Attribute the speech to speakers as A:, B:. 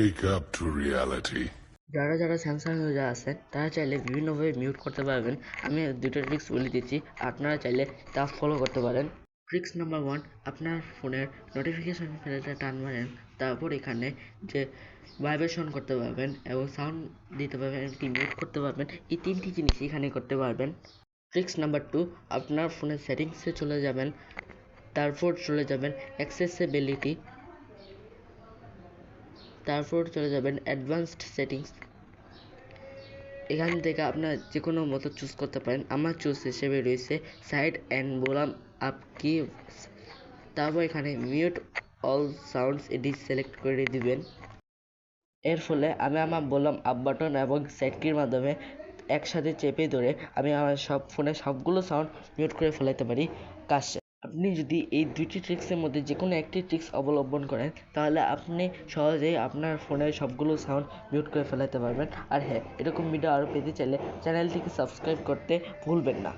A: Wake up to reality.
B: যারা যারা Samsung user আছেন তারা চাইলে বিভিন্নভাবে মিউট করতে পারবেন। আমি দুটো ট্রিক্স বলে দিচ্ছি, আপনারা চাইলে তা ফলো করতে পারেন। ট্রিক্স নাম্বার 1, আপনার ফোনের নোটিফিকেশন বেলটা টান মারেন, তারপর এখানে যে ভাইব্রেশন করতে পারবেন এবং সাউন্ড দিতে পারবেন, এমনকি মিউট করতে পারবেন। এই তিনটি জিনিস এখানে করতে পারবেন। ট্রিক্স নাম্বার 2, আপনার ফোনের সেটিংসে চলে যাবেন, তারপর চলে যাবেন অ্যাক্সেসিবিলিটি, তারপর চলে যাবেন অ্যাডভান্সড সেটিংস। এখান থেকে আপনার যে কোনো মতো চুজ করতে পারেন। আমার চুজ হিসেবে রয়েছে সাইড অ্যান্ড বোলাম আপ কি, তারপর এখানে মিউট অল সাউন্ডস এটি সিলেক্ট করে দিবেন। এর ফলে আমি আমার বোলাম আপ বাটন এবং সেট কির মাধ্যমে একসাথে চেপে ধরে আমি আমার সব ফোনে সবগুলো সাউন্ড মিউট করে ফেলাতে পারি। কাজ শেষ। আপনি যদি এই দুইটি ট্রিক্সের মধ্যে যে কোনো একটি ট্রিক্স অবলম্বন করেন তাহলে আপনি সহজেই আপনার ফোনের সবগুলো সাউন্ড মিউট করে ফেলাতে পারবেন। আর হ্যাঁ, এরকম ভিডিও আরও পেতে চাইলে চ্যানেলটিকে সাবস্ক্রাইব করতে ভুলবেন না।